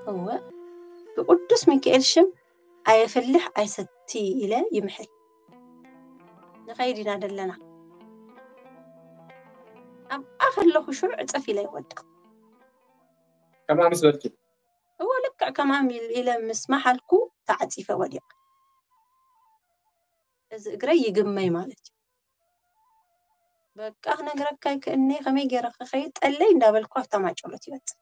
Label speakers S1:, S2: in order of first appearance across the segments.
S1: هو بقدس ميكائيل شم أيفلح أيستي إلى يمحل نخيرنا دلنا أم آخر له خشوع أتفي لا يودق
S2: كمان مسلك
S1: هو لك كمان إلى مسمح لكو تعطي فوديق إذا قري جمي مالك بقى أنا قرأ كاي كأني خمي جرا خيط اللي ندابل كوف تما جلوتي بس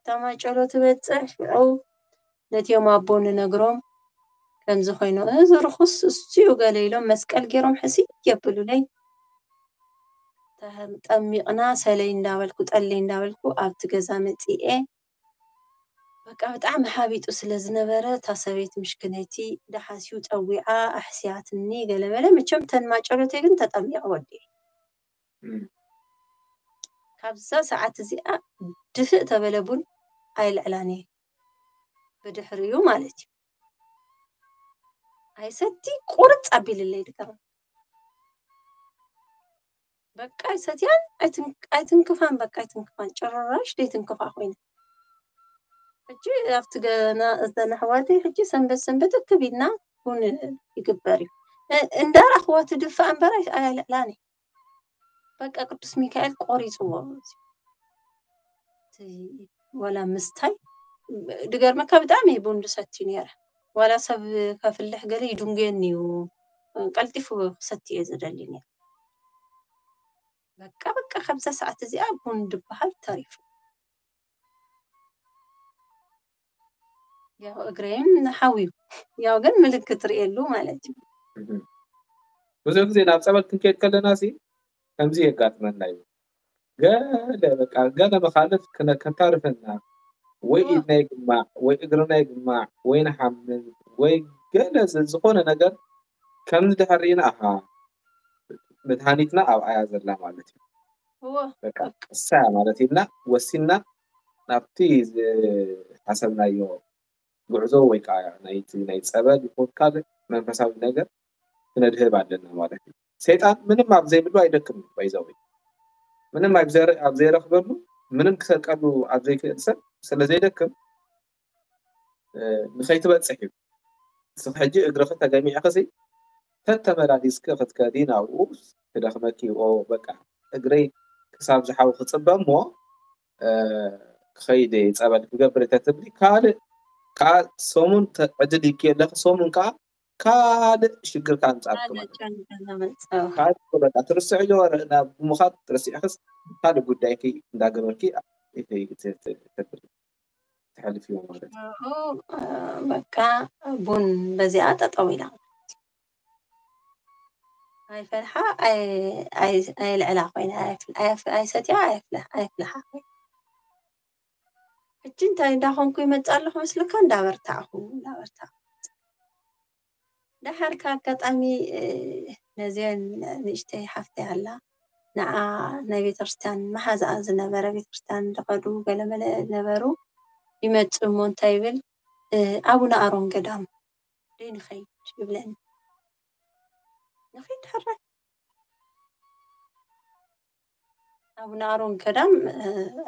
S1: تما جلوتي بس أو نتيو ما بون نجرم كم زخينو إذا رخص استيو قليلهم مسكال جرم حسي يبلو لي تأمي سالي ندابلكو تقلي ندابلكو أبت جزامتي إيه بقى بتعمل حبيت أسل زنبرة تسويت مشكلتي ده حسيوت أوعى أحسيات النيجا لما متشم تنما جلوتي كنت تأمي أودي كابسا ساعات زيقة دفء تبلبون هاي الإعلانية بدحريو مالتي هاي ستي قرط أبي للي دكرم بقى هاي ستيان أيتنكفان بقى أيتنكفان شرراش دي تنكفا خوين حجي أفتقنا أزدنا حواتي حجي سنبت كبيرنا هون يقبري اندار أخواتي دفع أنبراش هاي الإعلانية بقى قدس ميكائيل قوري صواب ولا مستاي دقر ما كبدامي بوندساتي نيره ولا سب كفلح قالي دونجيني وقلتي فوق ستي يزدلني بقى 5 ساعات زي أبون دبها التاريخ يا أجرين نحوي يا أجن ملك ريالو مالتي
S2: ብዙ ጊዜ ናብ ጸበል ክንከድ ከለና ሲ ከምዚ የጋጥመና እዩ ገለ መኻለፍ ከንታርፈና ወይ ኢድና ይግማዕ ወይ እግርና ይግማዕ ወይ ንሓምን ወይ ገለ ዝኾነ ነገር ከም ዝድሕሪና ኣሃ መድሃኒትና ኣብኣያ ዘላ ማለት እዩ
S1: هو
S2: በቃ እሳ ማለት ኢልና ወሲና ናብቲ ሓሰብናዮ ጉዕዞ ወይ ከዓ ናይ ጸበል ይኹን ካልእ መንፈሳዊ ነገር ክነድህብ ኣለና ማለት እዩ ሰይጣን ምንም ኣብ ዘይብሉ አይደክም ባይዛው ምንም ኣብ ዘይረኽበሉ ምንም ክሰርቀሉ ኣብ ዘይክእል ሰብ ስለ ዘይደክም ንኸይትበፅሕ እዩ ስሕጂ እግርኽ ተገሚዕኸ ሲ ተተመላሊስከ ክትከዲ ናብኡ ክደኽመኪ በቃ እግረይ ክሳብ ዝሓው ክፅበ እሞ ክኸይድ ጸበል ክገብር ተትብሊ ካልእ ከዓ ሰሙን ዕድል ይክየለኽ ሰሙን ከዓ ካልእ ሽግር ከዓ ንጻብክ ማለት ካልእ በቃ ትርስዕ ናብ ምኻድ ትረሲዕኽስ ካልእ ጉዳይኪ እንዳገበርኪ تحلف يوم ማለት
S1: በቃ ቡን በዚያ ተጠዊላ هاي فرحة أي العلاقة أي ستيا أي فلحة أنت إذا خنكوا يمتصلح مثل كان دابرتاعه ده حركة كتأمي نزين نشتي حفتي هلا نبي ترستان ما حزق زنبرة بي ترستان دقدو قال ملا نبرو يمتصمون تايبل أبونا أرون قدام لين خيج يبلن نخيج حرك أبونا أرون قدام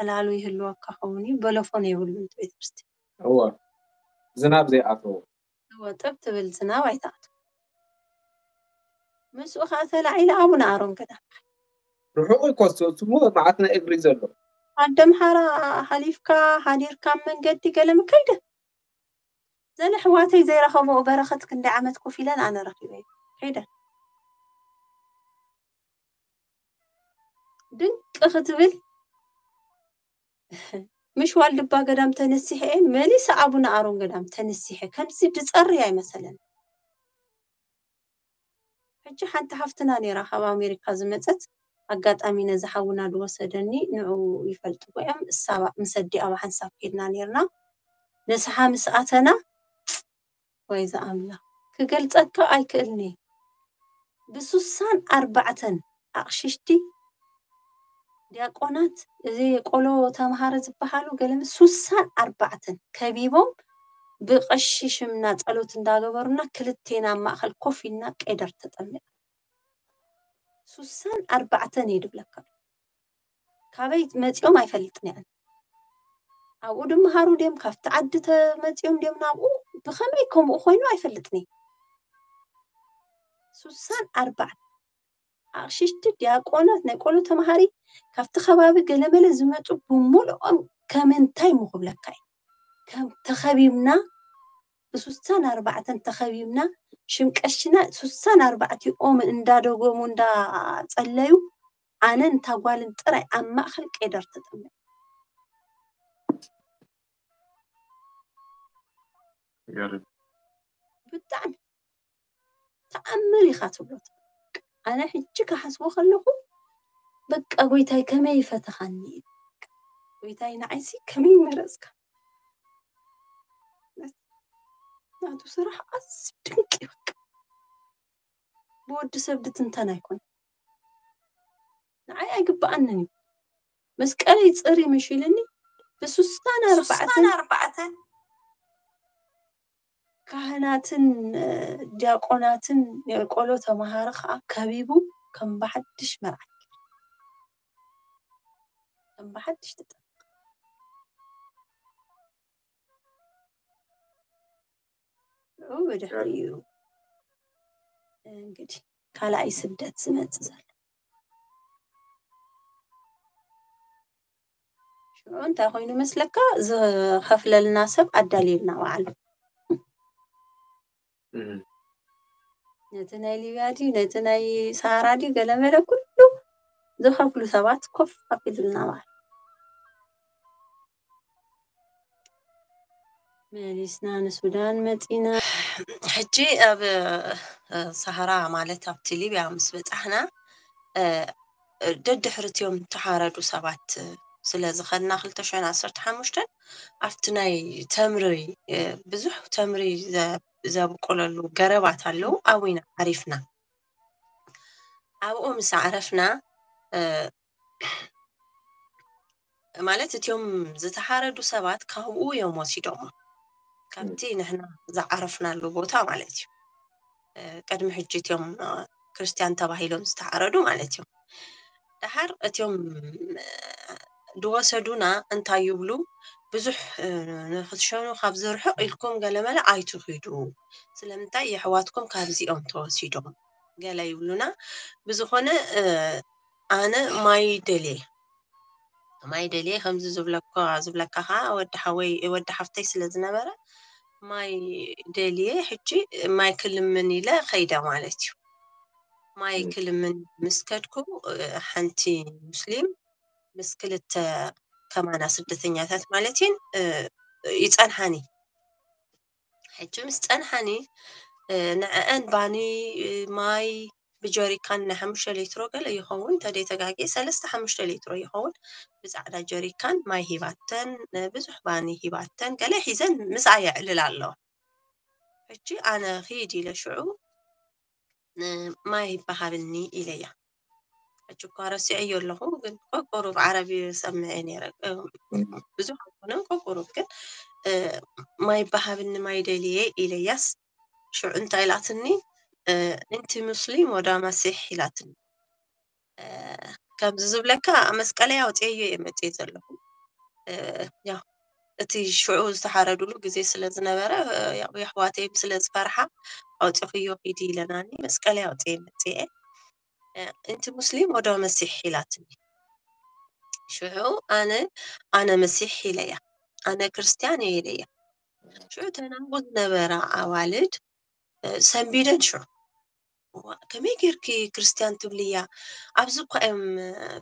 S1: العلو يهلوا كحوني بلفوني يقولون تبيترست
S2: هو زناب زي أطو
S1: هو تبت بالزناب عيتاتو مسو خاطر العيلة أبونا أرون قدام
S2: روحوا يكوستو سمو معتنا إجري زلو
S1: عندما حرا حليفكا حديركا من قدي قلم كيده زي حواتي زي رخبوا برختك عند عمتكو فيلان أنا رخيبي كيده دنك أختبل مش والدبا قدام تنسيحي مالي سعبنا أرون قدام تنسيحي كم سيد تصري مثلا حجي حتى حفتنا نيرا خبا أمريكا زمتت أقات أمينة زحونا دوسدني نعو يفلتو قيام السابع مسدي أو حنساب كيدنا نيرنا نسحا مساعتنا وإذا أملا كقلت أكا أي كألني بسوسان 4 أقششتي دياقونات زي قولو تمهار زبحالو قالم سوسان 4 كبيبهم بقشش منات قالوت انداغبرنا كلتينا ماخل كوفينا قدر تطمع سوسان 4 يدبلك كابيت متيوم أيفلتني أنا أو دم هارو ديم كافت عدت متيوم ديم نابو بخميكم أخوينو أيفلتني سوسان 4 ششت دياقونات نقولو تمهاري كافت خبابي قلمل زمتو بمولهم كمنتاي مخبلكاي كم تخبيبنا بسوسان 4 تخبيبنا شمقشنا سوسان 4 يقوم اندادوغوم اندا صليو أنا انتاقوالن طري أما خلق قدر تطمع
S2: يارب
S1: بتعمل تأمري خاتبلوت أنا حجك حسبو خلقو بك أقويتاي كمي فتخني قويتاي نعيسي كمي مرزك ناتو صراحة أصدقك بك بود سبدت انتنا يكون نعي أقبأ أنني مسكالي تصري مشيلني بسوستان 4 ካህናትን ዲያቆናትን የቆሎ ተማሃረ ከዓ ከቢቡ ከም በሓድሽ መርዓት ከም በሓድሽ ተጠምቅ ወድሕሪኡ እንግዲህ ካልኣይ ስደት ዝመፅእ ዘሎ ሽዑ እንታይ ኮይኑ መስለካ ዝኸፍለልና ሰብ ኣዳሊልና በዓሉ ነቲ ናይ ሊብያ ድዩ ነቲ ናይ ሰሃራ ድዩ ገለመለ ኩሉ ዝኸፍሉ ሰባት ኮፍ ኣቢሉልና በዓሉ መሊስና ንሱዳን መፂና ሕጂ ኣብ ሰሃራ ማለት ኣብቲ ሊብያ ምስ በፃሕና ደድሕርትዮም ተሓረዱ ሰባት ስለ ዝኸድና 2015 ኣብቲ ናይ ተምሪ ብዙሕ ተምሪ ዘብቆለሉ ገረባት ኣለው ኣብና ዓሪፍና ኣብኡ ምስ ዓረፍና ማለት እትዮም ዝተሓረዱ ሰባት ካብኡ እዮም ወሲዶም ካብቲ ንሕና ዝዓረፍናሉ ቦታ ማለት እዩ ቀድሚ ሕጂ እትዮም ክርስቲያን ተባሂሎም ዝተሓረዱ ማለት እዮም ድሓር እትዮም ድወሰዱና እንታይ ይብሉ ብዙሕ ንኽትሸኑ ካብ ዝርሕቕ ኢልኩም ገለመለ ኣይትኺዱ ስለምንታይ የሕዋትኩም ካብዚኦም ተወሲዶም ገለ ይብሉና ብዝኾነ ኣነ ማይ ደልየ ከምዚ ዝብለካ ከዓ ወዲ ሓፍተይ ስለ ዝነበረ ማይ ደልየ ሕጂ ማይ ክልምን ኢለ ኸይደ ማለት እዩ ማይ ክልምን ምስ ከድኩ ሓንቲ ሙስሊም ምስ ክልተ ከማና ስደተኛታት ማለት ይፀንሓኒ ሕጂ ምስ ፀንሓኒ ንዕአን ባኒ ማይ ብጀሪካን ናይ 5 ሊትሮ ገለ ይኸውን ተደይተጋጊ 3-5 ሊትሮ ይኸውን ብፃዕዳ ጀሪካን ማይ ሂባተን ብዙሕ ባኒ ሂባተን ገለ ሒዘን ምስኣ የዕልል ኣለዋ ሕጂ ኣነ ኺድ ኢለ ሽዑ ማይ በሃብኒ ኢለያ ሕጂ እኳ ረሲዐዮ ኣለኹ ግን ቆቁሩብ ዓረቢ ሰምዐ ነይረ ብዙሕ ኣይኮነን ቆቁሩብ ግን ማይ በሃብኒ ማይ ደልየ ኢለያስ ሽዑ እንታይ ኢላትኒ እንቲ ሙስሊም ወዳ መሲሕ ኢላትኒ ከምዚ ዝብለካ መስቀለይ ኣውፅየዮ እየ መፅየ ዘለኹ ያው እቲ ሽዑ ዝተሓረዱሉ ግዜ ስለ ዝነበረ የሕዋተይ ስለ ዝፈርሓ ኣውፅኽዮ ሂድ ኢለናኒ መስቀለይ ኣውፅየ መፅየ እንቲ ሙስሊም ወዳ መሲሕ ኢላትኒ ሽዑ ኣነ መሲሕ ኢለያ ኣነ ክርስቲያን እየ ኢለያ ሽዑ ተናብኡ ዝነበራ ኣዋልድ ሰንቢደን ሽዑ ከመይ ጌርኪ ክርስቲያን ትብልያ ኣብዚ እኳ እዮም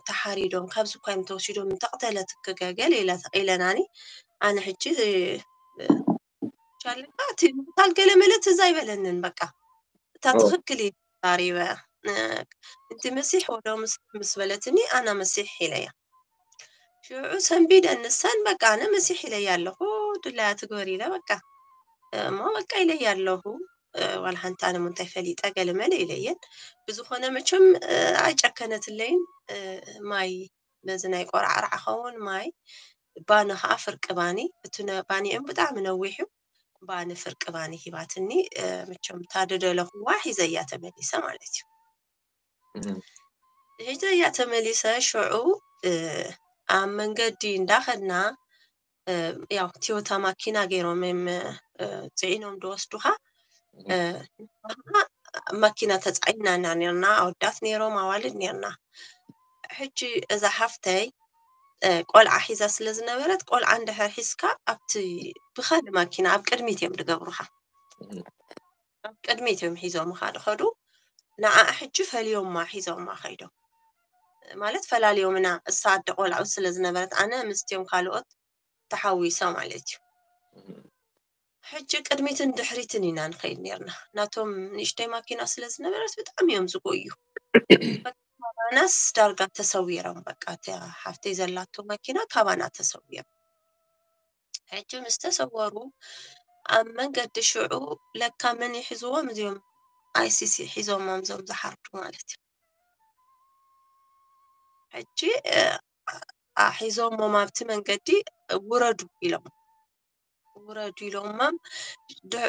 S1: ተሓሪዶም ካብዚ እኳ እዮም ተወሲዶም እንተቕተለት ክገገል ኢለናኒ ኣነ ሕጂ ሻልካ እቲ ምቕታል ገለመለ ትዝ ኣይበለንን በቃ እታ ትኽክል ታሪበ እንቲ መሲሕ ወዶ ምስ በለትኒ ኣነ መሲሕ ኢለያ ሽዑ ሰንቢደን ንሳን በቃ ኣነ መሲሕ ኢለያ ኣለኹ ድላያ ትግበር ኢለ በቃ እሞ በቃ ኢለያ ኣለኹ ዋላ ሓንቲ ኣነ ምንታይ ፈሊጠ ገለመለ ኢለየን ብዝኾነ መቸም ኣይጨከነትለይን ማይ በዚ ናይ ቆርዓርዓ ኸውን ማይ ባኒ ከዓ ፍርቂ ባኒ እቲ ባኒኦም ብጣዕሚ ነዊሕ እዩ ባኒ ፍርቂ ባኒ ሂባትኒ መቸም ታደደለኹዋ ሒዘያ ተመሊሰ ማለት እዩ هيدا يا تمليسة شعو عم منقدي نداخلنا ያው ቲዮታ ማኪና ገይሮም ጽዒኖም ድወስዱኻ ማኪና ተጻዒናና ነርና ኣወዳት ነይሮም ኣዋልድ ነርና ሕጂ እዛ ሓፍተይ ቆልዓ ሒዛ ስለ ዝነበረት ቆልዓ እንድሕር ሒዝካ ኣብቲ ብኻሊ ማኪና ኣብ ቅድሚት እዮም ዝገብሩኻ ኣብ ቅድሚት እዮም ሒዞምኻ ድኸዱ ንዓ ሕጂ ፈልዮምማ ሒዞምማ ኸይዶም ማለት ፈላልዮምና እሳ ኣደ ቆልዑ ስለ ዝነበረት ኣነ ምስትዮም ካልኦት ተሓዊሶ ማለት እዩ ሕጂ ቅድሚትን ድሕሪትን ኢና ንኸይድ ነርና ናቶም ንእሽተይ ማኪና ስለ ዝነበረት ብጣዕሚ እዮም ዝጎዩ ካባናስ ዳርጋ ተሰዊሮም በቃ ሓፍተይ ዘላቶ ማኪና ካባና ተሰዊሮም ሕጂ ምስ ተሰወሩ ኣብ መንገዲ ሽዑ ለካ መን ይሕዝዎም እዚኦም ኣይሲሲ ሒዞሞም ዞም ዝሓርዱ ማለት እዩ ሕጂ ሒዞሞም ኣብቲ መንገዲ ውረዱ ኢሎሞም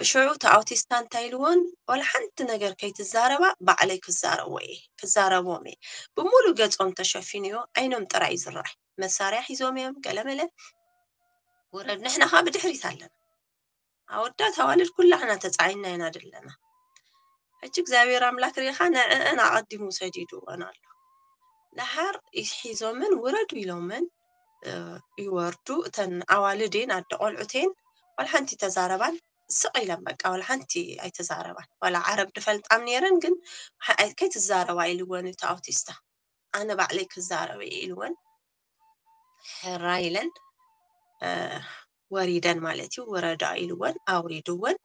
S1: ሽዑ ተኣውቲስታ እንታይ ኢልዎን ወላ ሓንቲ ነገር ከይትዛረባ ባዕለይ ክዛረቦም እየ ብሙሉ ገጾም ተሸፊኑ እዩ ዓይኖም ጥራይ ዝረኣይ መሳርያ ሒዞም እዮም ገለመለ ውረድ ንሕና ኸ ብድሕሪት ኣለና ኣወዳት ኣዋልድ ኩላሕና ተጻዒና ኢና ደለና ሕጂ እግዚኣብሔር ኣምላክ ሪኢኻ ንዕአን ኣቐዲሙ ሰዲድዎን ኣሎ ድሓር ሒዞምን ውረዱ ኢሎምን ይወርዱ እተን ኣዋልድን ኣደ ቆልዑቴን ወላ ሓንቲ ተዛረባን ስቕ ኢለን በቃ ወላ ሓንቲ ኣይተዛረባን ወላ ዓረብ ድፈልጣም ነይረን ግን ከይትዛረባ ኢልወን እቲ ኣውቲስታ ኣነ ባዕለይ ክዛረበ ኢልወን ሕራ ኢለን ወሪደን ማለት እዩ ወረዳ ኢልወን ኣውሪድወን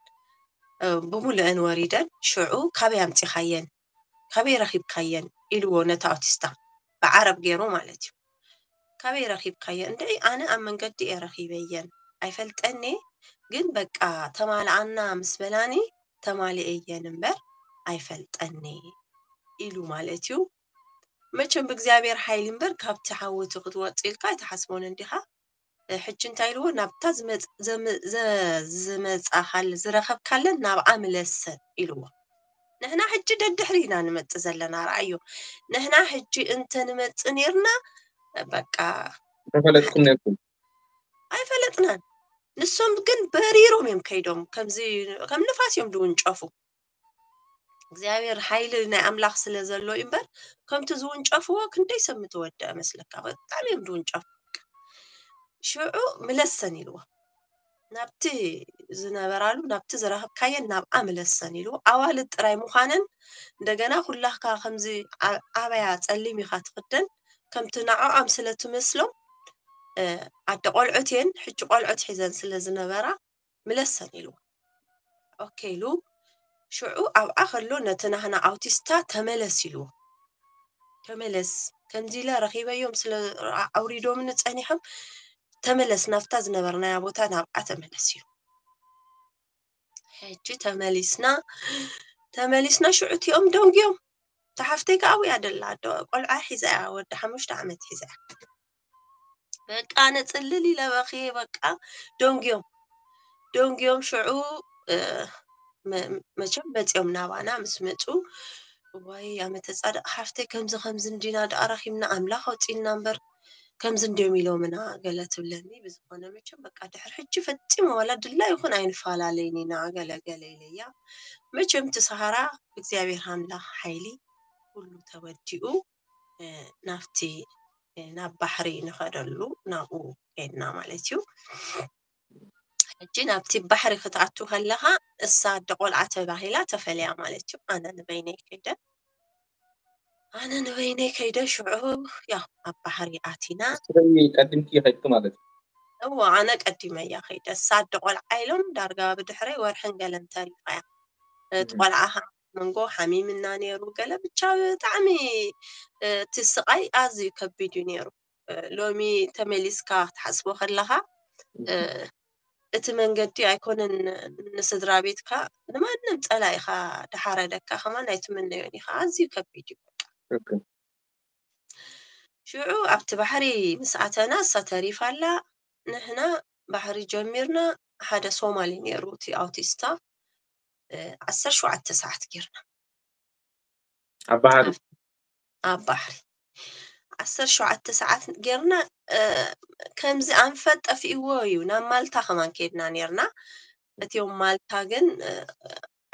S1: ብሙሉአን ወሪደን ሽዑ ካበይ ኣምፂኻየን ካበይ ረኺብካየን ኢልዎ ነቲ ኣውቲስታ ብዓረብ ገይሩ ማለት እዩ ካበይ ረኺብካየን እንደይ ኣነ ኣብ መንገዲ እየ ረኺበየን ኣይፈልጠኒ ግን በቃ ተማልኣና ምስ በላኒ ተማሊአየን እምበር ኣይፈልጠኒ ኢሉ ማለት እዩ መቸም ብእግዚኣብሔር ሓይሊ እምበር ካብቲ ሓወቱ ክትወፅእ ኢልካ ኣይተሓስቦን እንዲኻ ሕጂ እንታይ ኢልዎ ናብታ ዝመፃኻል ዝረኸብካለን ናብኣ ምለሰን ኢልዎ ንሕና ሕጂ ደድሕሪና ንመፅእ ዘለና ረኣዮ ንሕና ሕጂ እንተ ንመፅእ ነርና በቃ
S2: ተፈለጥኩም ነርኩም
S1: ኣይፈለጥናን ንሶም ግን በሪሮም እዮም ከይዶም ከም ንፋስ እዮም ድውንጨፉ እግዚአብሔር ሓይሊ ናይ ኣምላኽ ስለ ዘሎ እምበር ከምቲ ዝውንጨፍዎ ክንደይ ሰብ ምትወድአ መስለካ በጣም እዮም ድውንጨፉ ሽዑ ምለሰን ኢልዎ ናብቲ ዝነበራሉ ናብቲ ዝረኸብካየን ናብኣ ምለሰን ኢልዎ ኣዋልድ ጥራይ ምዃነን እንደገና ኩላኽካ ከምዚ ዓበያ ፀሊም ኢኻ ትኽደን ከምቲ ንዐዖም ስለ ትመስሎም ኣደ ቆልዑቴን ሕጂ ቆልዑት ሒዘን ስለ ዝነበራ ምለሰን ኢልዎ ኦኬ ኢሉ ሽዑ ኣብኣ ከሎ ነቲ ናህና ኣውቲስታ ተመለስ ኢልዎ ተመለስ ከምዚ ኢለ ረኺበዮም ስለ ኣውሪዶም ንፀኒሖም ተመለስ ናፍታ ዝነበርናያ ቦታ ናብኣ ተመለስ ኢሉ ሕጂ ተመሊስና ሽዑ እቲኦም ደንጊዮም ተሓፍተይ ከዓ ኣብያ ደላ ቆልዓ ሒዛ እያ ወዲ 5 ዓመት ሒዛ በቃ ነፅልል ኢለ በኺየ በቃ ደንጊዮም ሽዑ መቸም መፅኦም ናባና ምስ መፁ ወይ ኣመተ ጻድቕ ሓፍተይ ከምዚ እንዲና ደኣረኺብና ኣምላኽ ኣውፂልና እምበር ከምዚ እንዲዮም ኢሎምና ገለ ትብለኒ ብዝኾነ መቸም በቃ ድሕሪ ሕጂ ፈፂሞ ዋላ ድላ ይኹን ኣይንፈላለይን ኢና ገለገለ ኢለያ መቸም ትሰሃራ እግዚአብሔር ኣምላኽ ሓይሊ ኩሉ ተወዲኡ ናፍቲ ናብ ባሕሪ ንኸደሉ ናብኡ ከድና ማለት እዩ ሕጂ ናብቲ ባሕሪ ክትኣቱ ከለኻ እሳ ኣደ ቆልዓ ተባሂላ ተፈልያ ማለት እዩ ኣነ ንበይነይ ከይደ ሽዑ ያው ኣብ ባሕሪ ኣቲና
S2: ቀድምቲ ይኸድኩ ማለት
S1: እዩ ኣነ ቀዲመ እያ ከይደ እሳ ኣደ ቆልዓ ኢሎም ዳርጋ ብድሕረይ ወርሕን ገለን ተሪፋያ እቲ ቆልዓ መንጎ ሓሚምና ነይሩ ገለ ብቻ ብጣዕሚ እቲ ስቃይ ኣዝዩ ከቢድ እዩ ነይሩ ሎሚ ተመሊስካ ትሓስቦ ከለኻ እቲ መንገዲ ኣይኮነን ንስድራ ቤትካ ንማንም ፀላኢኻ ድሓረደካ ከማን ኣይትምነዮን ኢኻ ኣዝዩ ከቢድ እዩ ሽዑ ኣብቲ ባሕሪ ምስ ኣተና እሳ ተሪፋ ኣላ ንሕና ባሕሪ ጀሚርና ሓደ ሶማሊ ነይሩ እቲ ኣውቲስታ 17 ሰዓት ጌርና ኣብ ባሕሪ 17 ساعات جرنا كمز أنفت أفيويو نمالتا خمان كيدنا نيرنا أتيوم مالتا جن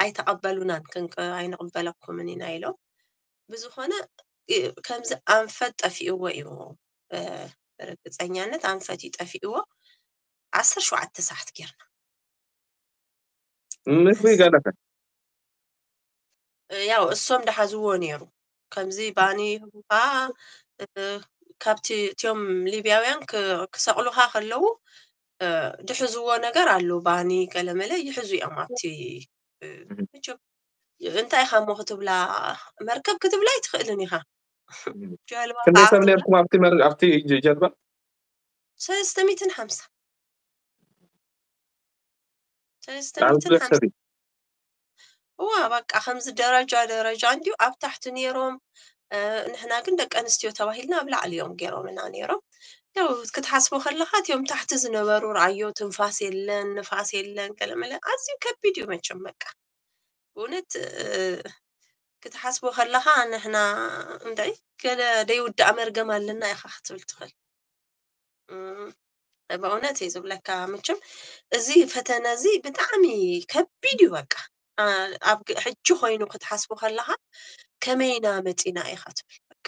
S1: أي تقبلونا كنك أي نقبلكم منين أيلو بزخنا كمز أنفت أفيويو ركز أنيانة أنفت يتأفيو 17 ساعات جرنا
S2: مخبي قالك
S1: ያው እሶም ደሓዝዎ ነይሩ ከምዚ ባኒ ካብቲ እትዮም ሊብያውያን ክሰቕሉኻ ከለዉ ድሕዝዎ ነገር ኣሎ ባኒ ገለመለ ይሕዙ እዮም ኣብቲ እንታይ ኢኻ እሞ ክትብላ መርከብ ክትብላ ኣይትኽእልን ኢኻ ጀልባ
S2: كنت يسمى لكم أفتي جلبة
S1: 350
S2: تعال
S1: 350 هو በቃ ከምዚ ደረጃ እንዲሁ ኣብ ታሕቲ ነይሮም ንሕና ግን ደቂ ኣንስትዮ ተባሂልና ኣብ ላዕሊ እዮም ገይሮምና ነይሮም ያው ክትሓስቦ ከለካ እትዮም ታሕቲ ዝነበሩ ረኣዮ ትንፋስ የለን ንፋስ የለን ገለመለ ኣዝዩ ከቢድ እዩ መቸም በቃ እውነት ክትሓስቦ ከለካ ንሕና እንታይ ገለ ደይውዳእ መርገም ኣለና ኢኻ ክትብል ትኽእል በእውነት እየ ዝብለካ መቸም እዚ ፈተነ እዚ ብጣዕሚ ከቢድ እዩ በቃ ኣብ ሕጂ ኮይኑ ክትሓስቦ ከለካ ከመይና መፂና ኢኻ ትብል በቃ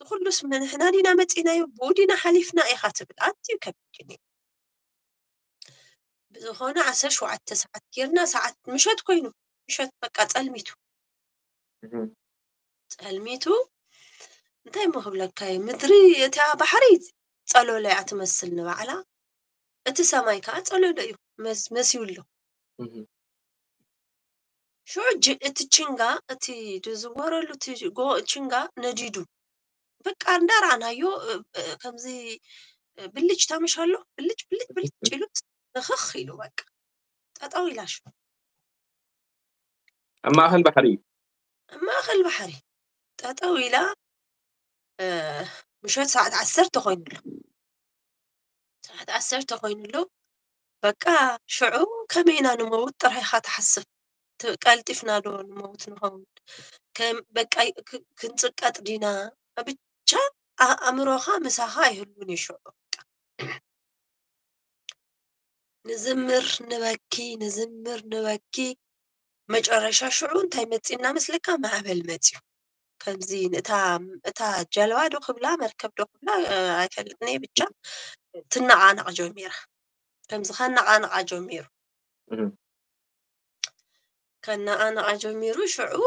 S1: ኩሉስ ንሕና ዲና መፂናዮ ብኡዲና ሓሊፍና ኢኻ ትብል ኣዝዩ ከቢድ እዩ ብዝኾነ 17 ሰዓት ጌርና ሰዓት ምሸት ኮይኑ ምሸት በቃ ፀልሚቱ እንታይ ሞ ክብለካ ምድሪ እታ ባሕሪ ፀሎለ እያ ትመስል ንባዕላ እቲ ሰማይ ከዓ ፀሎለ እዩ መሲውሎ شوج اتشينغا اتي دزورلو تيجو اتشينغا نجيدو بقى اندارانا يو كمزي بلج تامشالو بلج يلوت نخخ يلو بقى تطاويلاش
S2: أما أهل بحري
S1: تطاويلا مشات ساعة 10 تخوينلو ساعة 10 تخوينلو بقى شعو كمينا نموت طرحيخا تحسب قلطفنا دو نموت نخون كم بقى كنصقط دينا ብቻ ኣእምሮኻ ምሳኻ ይህሉን ይሽዑ ንዝምር ንበኪ መጨረሻ ሽዑ እንታይ መፂና መስለካ ማዕበል መፂዩ ከምዚ እታ ጀልባ ዶ ክብላ መርከብ ዶ ክብላ ኣይፈልጥኒ ብቻ ትነቃነቅ ጀሚራ ከምዚ ከነቃነቃ ጀሚሩ ከነቃነቃ ጀሚሩ ሽዑ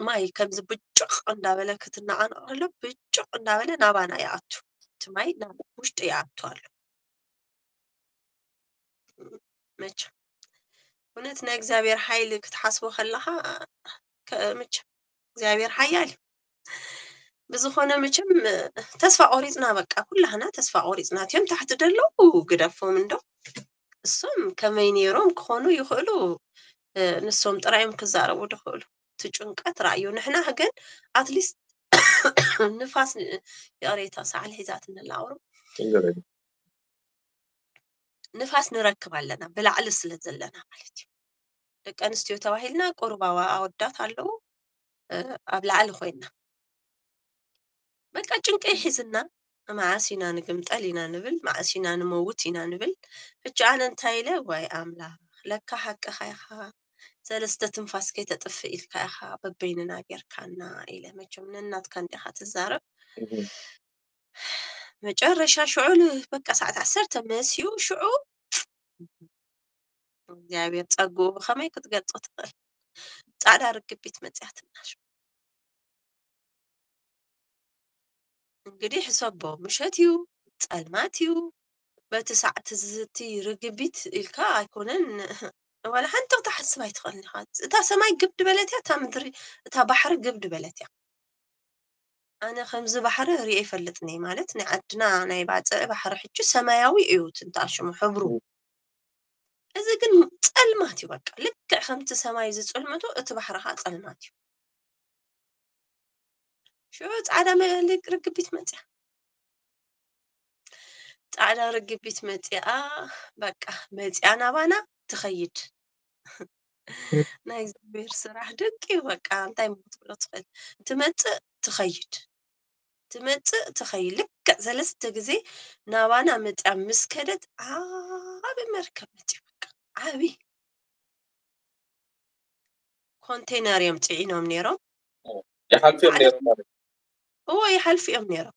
S1: ማይ ከምዚ ብጭቅ እንዳበለ ክትነቃነቅ ከሎ ብጭቅ እንዳበለ ናባና ይኣቱ እቲ ማይ ናብ ውሽጢ ይኣቱ ኣሎ መቸ እውነት ናይ እግዚአብሔር ሓይሊ ክትሓስቦ ከለካ መቸ እግዚአብሔር ሓያል ብዝኾነ መቸም ተስፋ ቆሪፅና በቃ ኩላህና ተስፋ ቆሪፅና እዮም ታሕቲ ደለው ግደፎም እንዶ እሶም ከመይ ነይሮም ክኾኑ ይኽእሉ ንሶም ጥራዮም ክዛረቡ ድኽእሉ ትጭንቀት ራእዩ ንሕና ግን አትሊስት ንፋስ የሬታ ሳዕል ሒዛት እንላውሩ ንፋስ ንረክብ ኣለና ብላዕሊ ስለ ዘለና ማለት እዩ ደቂ ኣንስትዮ ተባሂልና ቁርባዋ ኣወዳት ኣለዉ ኣብ ላዕሊ ኮይና በቃ ጭንቀ ሒዝና ማዓሲና ንግምጠል ኢና ንብል ማዓሲና ንመውት ኢና ንብል ሕጂ ኣነ እንታይ ኢለ ዋይ ኣምላኽ ለካ ሓቅኻ ኢኻ ሰለስተ ትንፋስ ከይተጥፍእ ኢልካ ኢኻ በበይንና ጌርካና ኢለ መቸም ንእናትካ እንዲኻ ትዛረብ መጨረሻ ሽዑ በቃ ሰዓት 10 መስዩ ሽዑ እግዚአብሔር ፀጉኡ ብኸመይ ክትገልፆ ትኽእል ፃዕዳ ርግቢት መፅያትናሽ እንግዲህ ሕሰቦ ምሸት እዩ ፀልማት እዩ በቲ ሰዓት ዝቲ ርግቢት ኢልካ ኣይኮነን ولا حنت تحسب ኣይትኽእልኒ እታ ሰማይ ግብድ በለት እያ እታ ምድሪ እታ ባሕሪ ግብድ በለት እያ ኣነ ከምዚ ባሕሪ ሪኤ ይፈልጥኒ ማለት ናይ ዓድና ናይ ባፅዕ ባሕሪ ሕጂ ሰማያዊ እዩ ትንታሽሙ ሕብሩ እዚ ግን ፀልማት እዩ በቃ ልክዕ ከምቲ ሰማይ ዝፅልመቶ እቲ ባሕሪ ከዓ ፀልማት እዩ ሽዑ ፃዕዳ ርግቢት መፅያ ፃዕዳ ርግቢት መፅያ በቃ መፅያ ናባና ትኸይድ ናይ እግዚአብሔር ስራሕ ድንቂ በቃ እንታይ ምትብሎ ትኽእል ትመፅእ تخيد تخيل لك ثلاثة جزء نوانا متأمس كدت عابي مركب متبقى عابي كونتينر يمتعينهم نيرو
S2: يحال فيهم نيرو
S1: هو يحل فيهم نيرو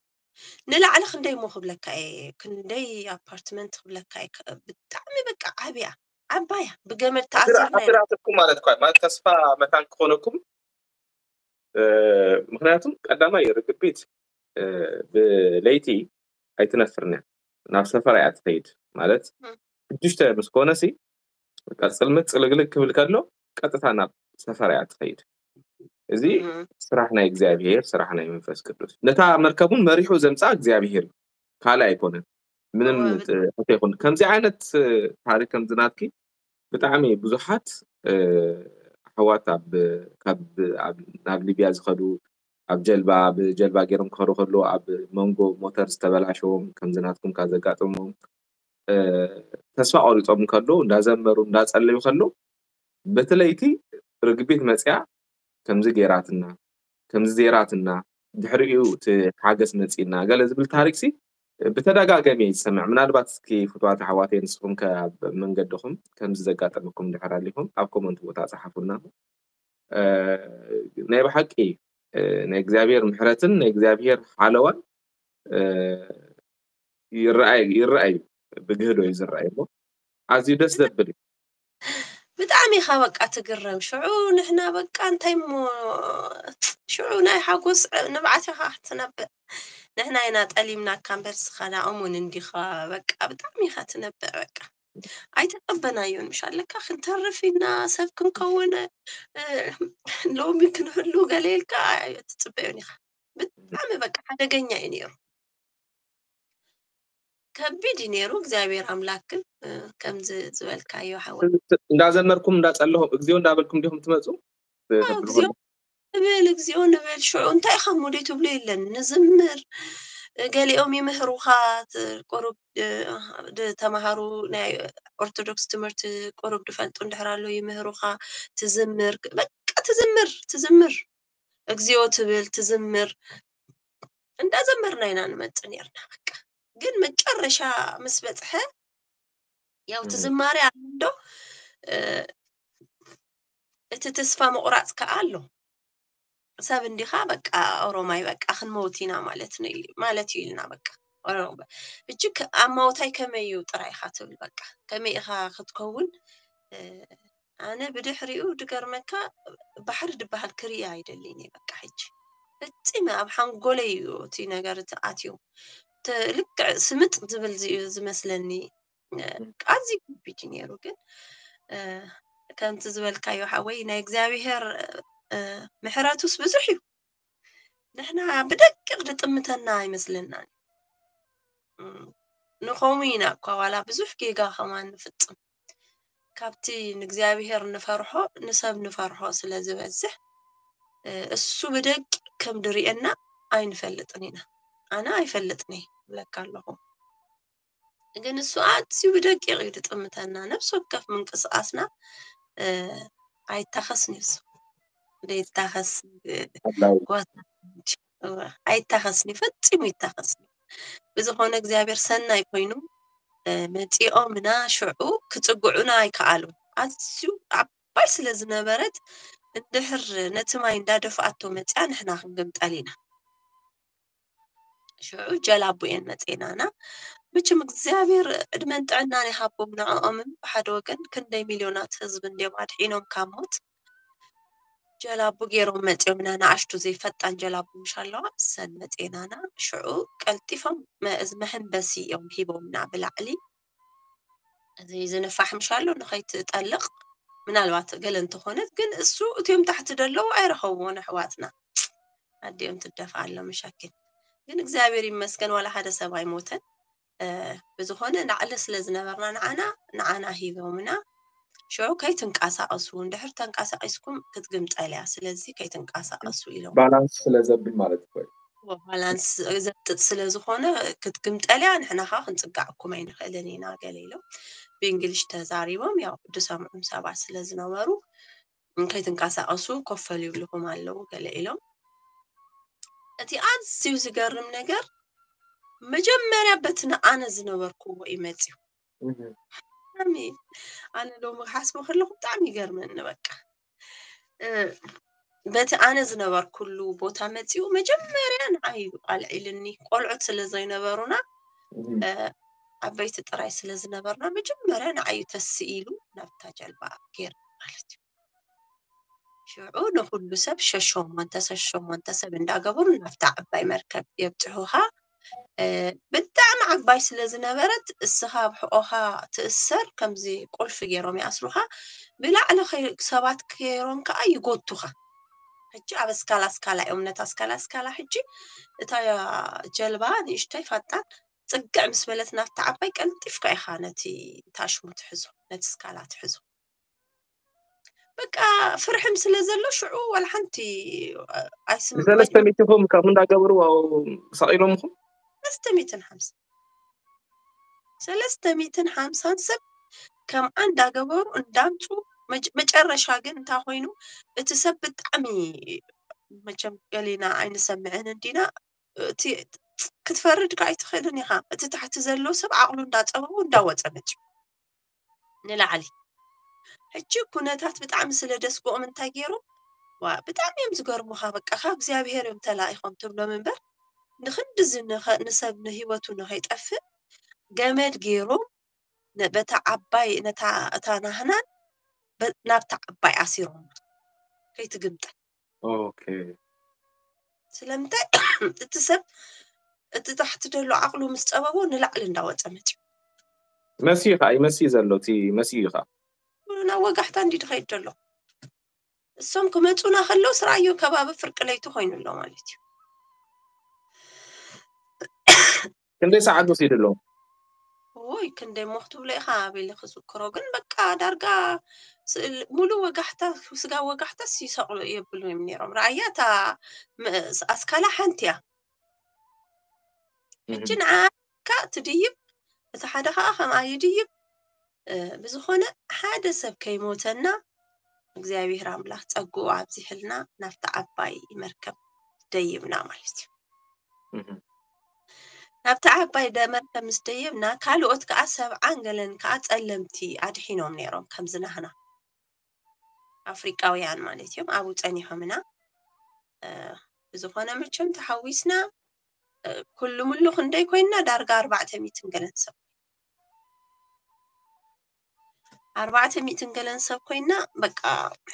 S1: نلا على خندي مو خبلك اي كندي ابارتمنت خبلك اي بتعمي بقى عابية عباية بجمل تعزيرنا
S2: عبيراتكم مالتكم ما تسفى مكان كونكم مخناتهم قداما يركب بيت بليتي ኣይትነፍርና ናብ ሰፈር እያ ትኸይድ ማለት ሽዱሽተ ምስ ኮነ ሲ ፅልምት ፅልግልግ ክብል ከሎ ቀጥታ ናብ ሰፈር እያ ትኸይድ እዚ ስራሕ ናይ እግዚአብሔር ስራሕ ናይ መንፈስ ቅዱስ ነታ መርከቡን መሪሑ ዘምፃ እግዚአብሔር ካልእ ኣይኮነን ምንም ይኹን ከምዚ ዓይነት ታሪክ ከምዝናትኪ ብጣዕሚ ብዙሓት ኣሕዋት ናብ ሊብያ ዝኸዱ ኣብ ጀልባ ገይሮም ክኸዱ ከሎ ኣብ መንጎ ሞተር ዝተበላሸዎም ከምዝናትኩም ካዘጋጥሞም ተስፋ ቆሪፆም ከሎ እንዳዘመሩ እንዳጸለዩ ከሎ በተለይቲ ርግቢት መጽያ ከምዚ ገይራትና ከምዚ ዜራትና ድሕሪኡ ሓገስ መጽና ገለ ዝብል ታሪክ ሲ ብተደጋጋሚ ይሰምዕ ምናልባት እስኪ ፍትዋት ኣሕዋተይ ንስኹም ከብ መንገድኹም ከምዚ ዘጋጠመኩም ድሕር ኣሊኩም ኣብ ኮመንት ቦታ ጻሓፉና ናይ ብሓቂ ናይ እግዚአብሔር ምሕረትን ናይ እግዚአብሔር ሓለዋን ይረአይ ብግህዶ ይዝረአይሞ ኣዝዩ ደስ ዘብል
S1: ብጣዕሚ ኢኻ በቃ ትግረም ሽዑ ንሕና በቃ እንታይ ሞ ሽዑ ናይ ሓጎስ ንብዓት ኢኻ ክትነብእ ንሕና ኢና ጠሊምና ካምበርስ ኸና እሙን እንዲኻ በቃ ብጣዕሚ ኢኻ ትነብእ በቃ ኣይተቀበናዮን ምሻለካ ክንተርፊና ሰብ ክንከውን ሎሚ ክንህሉ ገሌልካ ትፅበዩን ኢኻ ብጣዕሚ በቃ ሓደገኛ እዩ ነይሩ ከቢድ ነይሩ እግዚአብሔር አምላክን ከምዚ ዝበልካዮ ሓወል
S2: እንዳዘመርኩም እንዳጸለኹም እግዚኦ እንዳበልኩም ዲኹም ትመጹ
S1: እግዚኦ ንበል ሽዑ እንታይ ኢኻ ሞዴቱ ብሎ የለን ንዝምር ገሊኦም ይምህሩኻ ቆሩብ ተማሃሩ ናይ ኦርቶዶክስ ትምህርቲ ቆሩብ ድፈልጡ እንድሕራሉ ይምህሩኻ ትዝምር በቃ ትዝምር እግዚኦ ትብል ትዝምር እንዳዘመርና ኢና ንመጽ ነርና በቃ ግን መጨረሻ ምስ በጽሐ ያው ትዝማሪ አለዶ እቲ ተስፋ መቁራጽ ከአሎ ሰብ እንዲኻ በቃ ኦሮማይ በቃ ክንመውቲና ማለት ይልና በቃ እጅግ አማውታይ ከመዩ ጥራይኻ ትብል በቃ ከመይኻ ክትከውን ኣነ ብድሕሪኡ ድገርመካ ባሕሪ ድበሃል ክሪያ አይደለኝ በቃ ሕጂ እጽም ኣብ ሓንጎለይ እቲ ነገር ተኣትዩ ልክ ስምጥ ዝብል ዝመስለኒ ቃዚ ቢት ነይሩ ግን ከምቲ ዝበልካዮ ሓወይ ናይ እግዚአብሔር ምሕረቱስ ብዙሕ እዩ ንሕና ብደቂቕ ድጥምተና ይመስለና ንኸውሚና እኳ ዋላ ብዙሕ ጌጋ ኸማን ንፍጽም ካብቲ ንእግዚአብሔር ንፈርሖ ንሰብ ንፈርሖ ስለ ዝበዝሕ እሱ ብደቂቕ ከም ድሪአና ኣይንፈልጥን ኢና ኣነ ኣይፈልጥኒ ብለካ ኣለኹ ግን እሱ ኣዝዩ ብደቂቕ እዩ ድጥምተና ነፍሲ ወከፍ ምንቅስቃስና ኣይታኸስኒ እሱ ዘይታኸስ ኣይታኸስኒ ፈጺሙ ይታኸስኒ ብዝኾነ እግዚአብሔር ሰናይ ኮይኑ መጺኦምና ሽዑ ክጽጉዑና ኣይከኣሉ ኣዝዩ ዓባይ ስለ ዝነበረት እንድሕር ነቲ ማይ እንዳደፍኣቶ መጽያ ንሕና ክንግምጠል ኢና ሽዑ ጀላቡኤን መጽናና ብችም እግዚአብሔር ዕድመን ጥዕናን ይሃቦም ንዕኦምን ብሓደ ወገን ክንደይ ሚልዮናት ህዝብ እንዲዮም ኣድሒኖም ካብ ሞት ጀላቡ ገይሮም መጽዮምና ንኣሽቱ ዘይፈጣን ጀላቡ ምሻለዋ እሰን መጽናና ሽዑ ቀልጢፎም መሕንበሲ እዮም ሂቦምና ብላዕሊ እዚ ዝንፋሕ ምሻሎ ንኸይትጠልቕ ምናልባት ገለ እንተኾነት ግን እሱ እትዮም ታሕቲ ደለው ኣይረኸብዎን ኣሕዋትና ኣዲኦም ትደፋ ኣሎ መሻክል ግን እግዚአብሔር ይመስገን ዋላ ሓደ ሰብ ኣይሞተን بزخونه نعلس لزنبرنا نعنا هيبومنا شو كي تنقاسقسو اندحر تنقاسقسكم كتقمط عليها سلازي كي تنقاسقسو إلو
S2: بالانس سلازبل مالت كوي
S1: بالانس زبط سلازخونه كتقمط عليها نحنا خا خنصقعكم اين خلنينا قليلو بانجلش تزاريبهم ያው ድሰምዑም ሰባት ስለዝነበሩ ከይትንቃሳቀሱ ኮፈል ይብልኩም አለው ገለ ኢሎም أتي أنسيو زجرم نجر مجمّرة بتنا أنا زنبركو وإيمتيو أمي أنا لو محاسبة خلهم تعمي جرمن بقى بت أنا زنبر كله بوتا متيو مجمّرة نعيو على علني قلعت سلزينبرنا عبيت تراي سلزنبرنا مجمّرة نعيو تسئيلو نبتا جلبا غير مالتي شعو نخل سب ششوم وانتسب اندا قبر نفتع عباي مركب يبتعوها بالدعم عباي سلزنبرت السخاب حقوها تأثر كمزي قلف جيروم يأسروها بلا على خير سبات كيروم كأي قوتوها حجي عبس كالا يومنت اسكالا حجي اتا جلبا نيشتاي فاتان تقع مسبلت نافتا عباي قلطيف كاي خانتي تاشمو تحزو نتسكالا تحزو بقى فرحم سلازلو شعو ولا حنتي ايسم
S2: لسلسته ميتهم كم دا قبروا أو صايلهمكم
S1: 350 ሰብ كم عند قبر اندامتو مجرشا ግን እንታ ኮይኑ እቲ ሰብ ብጣዕሚ መቸም ገሊና ኣይንሰምዕን እንዲና እቲ ክትፈርድ ካ ኣይትኽእልን ኢኻ እቲ ታሕቲ ዘሎ ሰብ ዓቕሉ እንዳፀበቡ እንዳወፀ መጭ ንላዕሊ ሕጂ ኩነታት ብጣዕሚ ስለ ደስግኦም እንታይ ገይሩ ብጣዕሚ እዮም ዝገርሙኻ በቃ ካብ እግዚኣብሔር እዮም ተላኢኾም ትብሎም እምበር ንክንድዚ ንሰብ ንሂወቱ ንኸይጠፍእ ገመድ ገይሮም በታ ዓባይ እታ ናህናን ናብታ ዓባይ ኣሲሮም ከይትግምጠ
S2: أوكي
S1: ስለምንታይ እቲ ሰብ እቲ ታሕቲ ደሎ ዓቕሉ ምስ ፀበቦ ንላዕሊ እንዳወፀ መፅዩ
S2: مسيخة أي مسي زلوتي مسيخة
S1: ናብ ወጋሕታ እንዲድ ኸይድ ደሎ እሶም ክመፁና ከለው ስራዮ ከባቢ ፍርቂ ለይቲ ኮይኑ ኣሎ ማለት እዩ
S2: كندي ساعات وسيد لهم
S1: ወይ ክንደይ ሞኽቱ ብለ ኢኻ ኣበለ ክዝክሮ ግን በቃ ዳርጋ ሙሉ ወጋሕታ ስጋ ወጋሕታ ይሰቕሉ የብሉ እዮም ነይሮም ራእያ እታ ኣስካላ ሓንቲ እያ ሕጂ ንዓካ ትድይብ እቲ ሓደ ከዓ ከምኣ ይድይብ ብዝኾነ ሓደ ሰብ ከይሞተና እግዚኣብሔር ኣምላኽ ፀጉኡ ኣብዚሕልና ናብቲ ዓባይ መርከብ ደይብና ማለት እዩ ናብቲ ዓባይ መርከብ ምስ ደይብና ካልኦት ከዓ ሰብዓን ገለን ከዓ ፀለምቲ ኣድሒኖም ነይሮም ከም ዝናህና ኣፍሪቃውያን ማለት እዮም ኣብኡ ፀኒሖምና ብዝኾነ መቸም ተሓዊስና ኩሉ ሙሉ ክንደይ ኮይና ዳርጋ 400 ገለን ሰብ 400 ገለን ሰብ ኮይና በቃ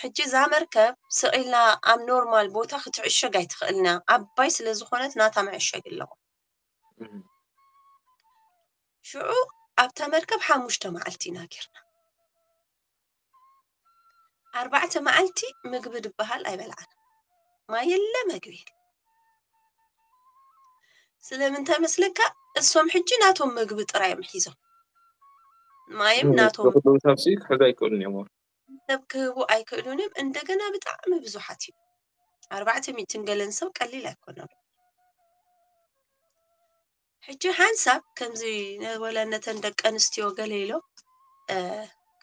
S1: ሕጂ እዛ መርከብ ስቂልና ኣብ ኖርማል ቦታ ክትዕሸግ ኣይትኽእልና ዓባይ ስለ ዝኾነት ናታ መዕሸግ ኣለዎ ሽዑ ኣብታ መርከብ 5 መዓልቲ ኢና ጌርና 4 መዓልቲ ምግቢ ድበሃል ኣይበልዓና ማይ የለ ምግቢ ስለምንታይ መስለካ እሶም ሕጂ ናቶም ምግቢ ጥራዮም ሒዞም ማይም ናቶም
S2: تقدر تفسيك حدا يكون يمر
S1: ሰብ ክህቡ ኣይክእሉንም እንደገና ብጣዕሚ ብዙሓት እዩ 400 ገለን ሰብ ቀሊል ኣይኮነም ሕጂ ሓንሳብ ከምዚ ወለነተን ደቂ ኣንስትዮ ገለ ኢሎም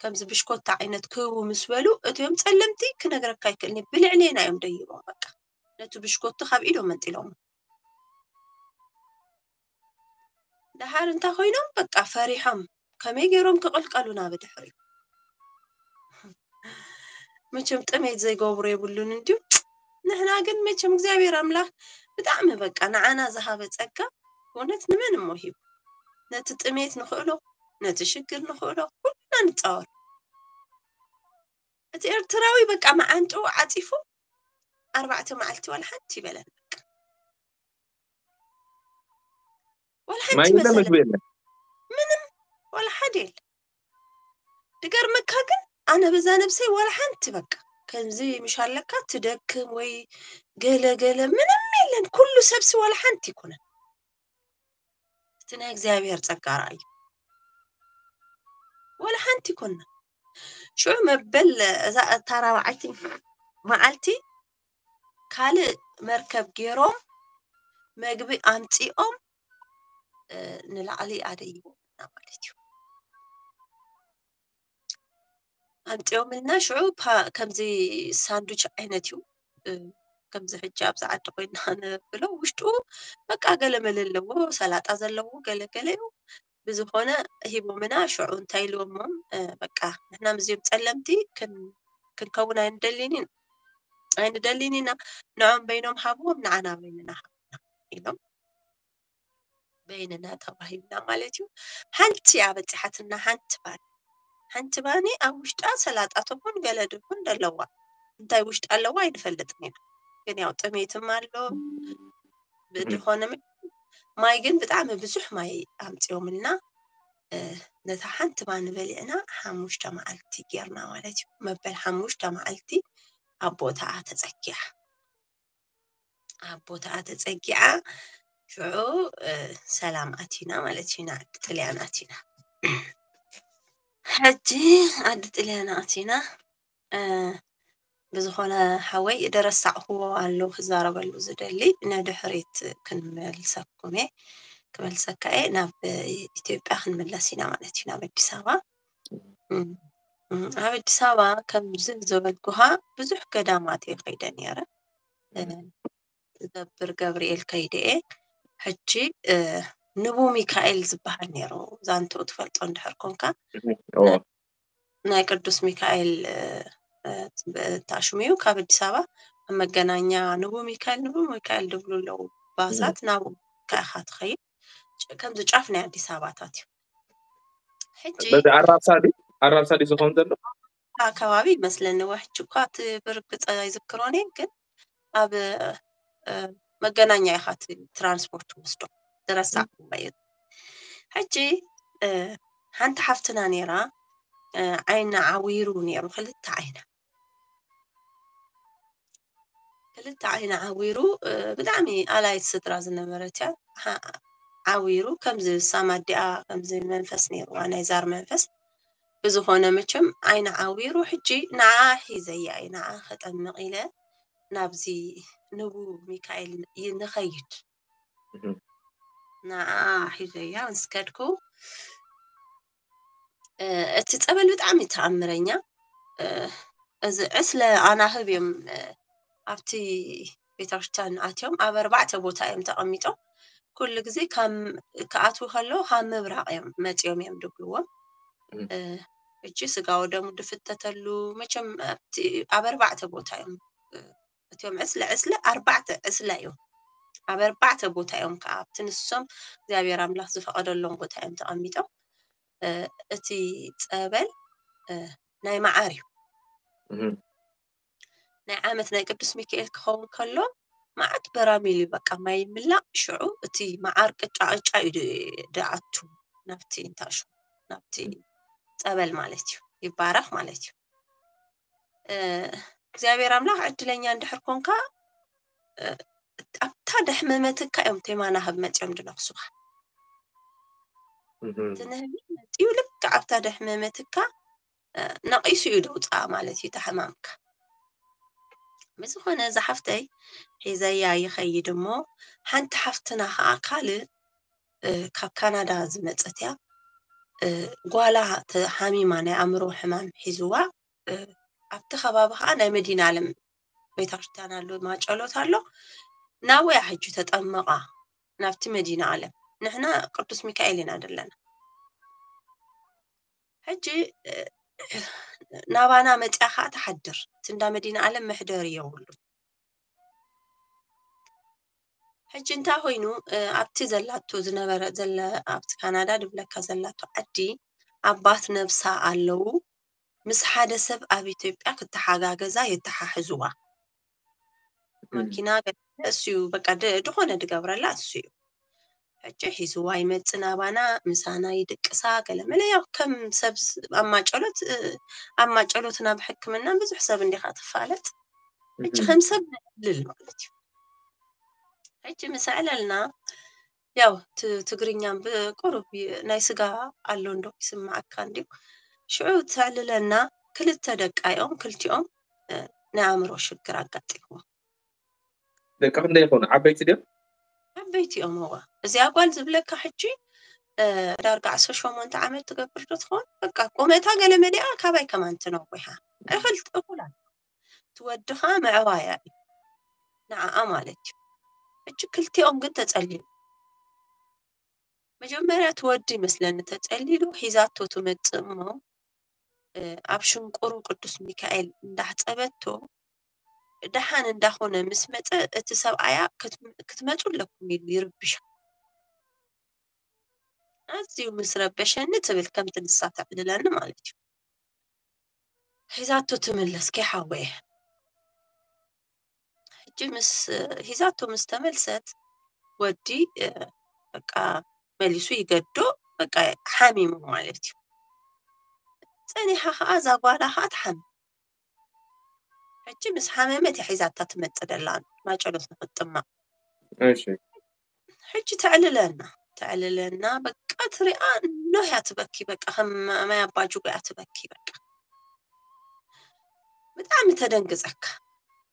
S1: ከምዚ ብሽኮታ ዓይነት ክህቡ ምስ በሉ እትዮም ፀለምቲ ክነግረካ ኣይክእልኒ ብልዕሌና እዮም ደይቦም በቃ ነቲ ብሽኮቱ ካብ ኢዶም መንጢሎም ድሓር እንታይ ኮይኖም በቃ ፈሪሖም ከመይ ገይሮም ክቕልቀሉና ብድሕሪ መቸም ጥሜት ዘይገብሩ የብሉን እንድዩ ንሕና ግን መቸም እግዚኣብሔር ኣምላኽ ብጣዕሚ በቃ ንዓና ዝሃበ ፀጋ እውነት ንመን እሞ ሂቡ ነቲ ጥሜት ንኽእሎ ነቲ ሽግር ንኽእሎ ኩልና ንፃወር እቲ ኤርትራዊ በቃ መዓንጡ ዓፂፉ 4 መዓልቲ ወላ ሓንቲ ይበለን በቃ ወላ
S2: ما
S1: ሓንቲ
S2: يلا
S1: መሰለ
S2: مجبرنا
S1: ምንም ወላ ሓደ የለ ድገርመካ ግን ኣነ በዛ ነብሰይ ወላ ሓንቲ በቃ ከምዚ ምሻለካ ትደክም ወይ ገለ ምንም የለን ኩሉ ሰብሲ ወላ ሓንቲ ይኩነን እቲ ናይ እግዚኣብሔር ፀጋ ራእዩ ወላ ሓንቲ ይኩና ሽዑ መበል እዛ እታ 4 መዓልቲ ካልእ መርከብ ገይሮም መግቢ ኣምፂኦም ንላዕሊ ኣደይቦምና ማለት እዩ ኣምፂኦም ኢልና ሽዑ ከምዚ ሳንዱች ዓይነት እዩ كم زي حجاب زعد قينا نبلو وشتو بقى قال مللو سلطة زلو قال بزخونة هيبو منا شعون تايلو مم بقى نحنا مزيب تسلمتي كون عين دلينينا نعم بينهم حبوب نعنا بيننا حبنا بيننا تباهينا مالتيو حنتي عبتي حتنا حنت باني أو وشتا سلطة تكون قال دكون دلوا انتي وشت اللوا ينفلتني ግን ያው ጥሜትም አለው ብድኾነ ማይ ግን በጣም ብዙሕ ማይ አምጪውምና ነታ ሓንቲ ባንበሊዕና 5 መዓልቲ ጌርና ማለት እዩ መበል 5 መዓልቲ ኣቦታኣ ተጸጊዓ ሽዑ ሰላም ኣቲና ማለት ኢና ጥልያን ኣቲና ሕጂ ኣዲ ጥልያን ኣቲና بزخونة حوي درسعه على خزارة زدلي ندحريت كملسكمه كملسكاي ناب إثيوبيا خن ملاسينا مالتينا بديسابا بديسابا كم زبلكوها بزح قدامات يقيدن يرى زبر جبريل كيدي حجي نبو ميكائيل زبحر نيرو زانتو تفلطو اندحركم كا ناي قدوس ميكائيل تاشميو كابد سابا أما جنانيا نبو ميكائيل دبلو لو باسات نابو كأخات خير كم زجافنا عندي ساباتاتي حجي
S2: بس عرب سادي زخون دلو
S1: كوابي مثلا واحد شوكات برقص يذكروني يمكن أب مجانيا أخات ترانسبورت وستو درسا بايد حجي هانت حفتنا نيرا عين عويرو نيرو خلت عينه كلت عين عويرو بدعمي على السترة زنبرتها عويرو كم زي سامديا كم زي منفس نيرو أنا يزار منفس بزخونة متشم عين عويرو حجي نعاحي زي عين عاخت المقيلة نابزي نبو ميكائيل ينخيط نعاحي زي نسكتكو تتقبل بدعمي تعمرينيا أسلا أنا هبيم أبتي بيترشتان آتيوم أبربعة بوتايم تقميتو كل جزء كأتو خلو هم مبرعيم ماتيوم يمدبلوه እጂ ስጋው ደሙ ድፍተተሉ መቸም أبربعة بوتايم أتيوم عسلة 4 عسلة يوم أبربعة بوتايم كأبت نسوم زابير أملاح زفقدلهم بوتايم تقميتو أتي تقبل ناي معاريو ناي عامت ناي قدس ميكائيل كخون كله معت براميلي بقى ما يملا شعو أتي معار قطع دعتو نفتي انتاشو نفتي تقبل مالتيو يبارخ مالتيو እግዚአብሔር አምላክ እድለኛ እንድሕርኮንካ ኣብታ ደሕመመትካ እዮም ተማና ህብ መፅኦም ድነኽሱኻ ትንህቢ መፅኡ ልክ ኣብታ ደሕመመትካ ነቒሱ እዩ ደውፃ ማለት እዩ ተሕማምካ ብዝኾነ ዝሓፍተይ ሒዘያ ይኸይድ እሞ ሓንቲ ሓፍትና ከዓ ካልእ ካብ ካናዳ ዝመፀት እያ ጓላ ሓሚማ ናይ ኣእምሮ ሕማም ሒዝዋ ኣብቲ ከባቢ ከዓ ናይ መዲና ዓለም ቤተክርስትያን ኣሎ ማጨሎት ኣሎ ናወያ ሕጂ ተጠመቓ ናብቲ መዲና ዓለም ንሕና ቅዱስ ሚካኤል ኢና ደለና ሕጂ ናባና መፅያ ከዓ ተሓድር እቲ እንዳ መዲና ዓለም መሕደር የብሉ ሕጂ እንታይ ኮይኑ ኣብቲ ዘላቶ ዝነበረ ዘለ ኣብቲ ካናዳ ድብለካ ዘላቶ ዓዲ ኣባት ነብሳ ኣለዉ ምስ ሓደ ሰብ ኣብ ኢትዮጵያ ክትሓጋገዛ የተሓሕዙዋ መኪና እሱዩ በቃ ድኾነ ድገብረላ እሱዩ ሕጂ ሒዝዋ ይመፅእ ናባና ምሳና ይድቅሳ ገለመለ ያው ከም ሰብ ኣማጨሎትና ብሕክምና ብዙሕ ሰብ እንዲኻ ትፋለጥ ሕጂ ከም ሰብ ልል ማለት እዩ ሕጂ ምስዕለልና ያው ትግርኛም ብቁሩብ ናይ ስጋ ኣሎ እንዶ ይስማዓካ እንዲሁ ሽዑ ትዕልለና ክልተ ደቃ እዮም ክልቲኦም ናይ ኣእምሮ ሽግር ኣጋጢምዎም
S2: ደቃ ክንደይ ይኾኑ ዓበይቲ ድዮም
S1: ዓበይቲ እዮም እዋ እዚኣ ጓል ዝብለካ ሕጂ ዳርጋ 18 ዓመት ትገብር ዶ ትኾን በቃ ቁመታ ገለ መዲኣ ካባይ ከማን ትነዊሓ እኩል ትወድኻ ምዕባያ እዩ نعم مالتي كلتيهم قلت تسألين مجمرة تودي مثلا تسأليلو حيزاتو تمتمو أبشن قرو قدس ميكائيل ndaحت أبتو دحان እንዳሆነ مسمت اتسابعيا كتمتو لكم يربش أزيو مسربشن تبل كم تنسات عدلان مالتي حيزاتو تملس كي حاويه جمس حيزاتو مستملست ودي بقى مليسو يقدو بقى حاميمو مالتي ثاني حقا زاقوالا حات حم جمس حمامتي حيزاتا تمتدلان ما جلوس نخطما
S2: ماشي
S1: حجي تعللنا بقى تريان نوحيا تبكي بقى هم ما يباجو بقى تبكي بقى بتعمل تدنقزك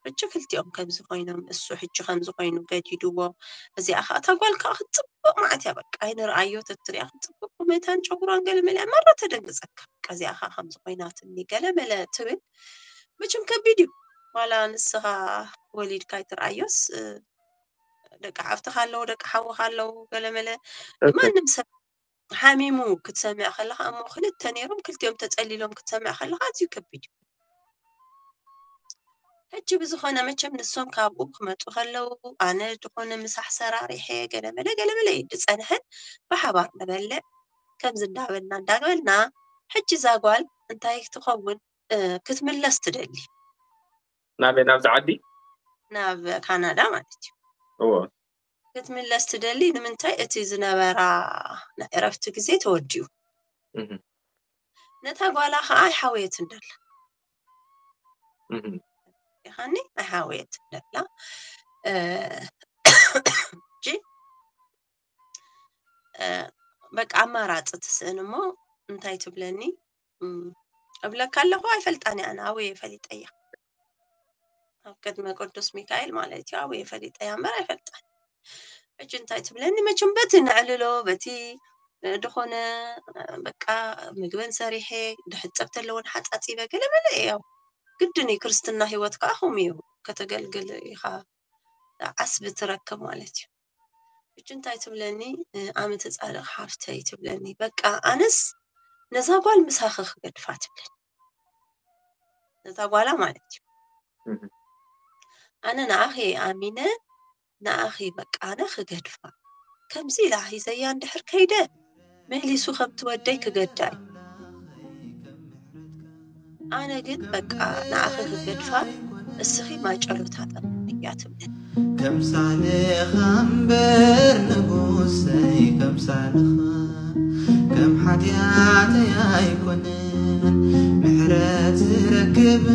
S1: حجي كلتيهم كمزو خوينهم السو حجي خمزو خوينو قديدو ازي اخا تقول كاخ تطبق معتيا بقى اين رأيو تتري اخ تطبق وميتان شغران قال ملي مرة تدنقزك ازي اخا خمزو خوينات اني قال ملا تبن بجم كبيديو ولا نسها وليد كايتر ايوس دق عفتخالو دق حوخالو قال ملا ما نمسك حاميمو كتسمع خلها أمو خلت نيرم كلت يوم تسألي لهم كتسمع خلها زيو كبيديو هجي بزخونة متشم نسوم كابوك ما تخلو أنا تخونة مسح سراريحي قال ملا يدس أنهن بحبار نبلع كم زندابلنا ندابلنا حجي زاقوال انتايك تخون كتملس تدلي
S2: ناب زعدي
S1: ناب كندا مالتي
S2: هو
S1: كتملس تدلي نمنتاي اتي زنبرا عرفت كزي توديو نتاقوالا خاي حويت ندل يعني حاويت لا جي بق عمارات تسنمو انتي تبلني قبلك الله هو يفلطاني انا وي فليطيا قد ما قدس ميكائيل مالتي وي فليطيا ما يفلطاني اجي انتي تبلني ما جنبتي نعللو بتي دخونه بقى مجبن سريحي دحصبت لون حصاصي بقى لملا قدني كرستنا هيوتك اخوميو كتقلقل يخا عسب تركب مالتي انتي تبلني عم تصالح حافتي تبلني بقى انس نزاقوال مساخخ قدفات بلني نزاقوالا مالتي انا ناخي امينه ناخي بقى انا خقدفا كمزي لاهي زي اندحر كيده مهلي خبت وديك قداي انا قد بقى ناخي خقدفا السخي ما جلوت هذا ياتم
S3: كم سالي خمبر نقوسي كم سالي كم حدياتي يكون محرات ركب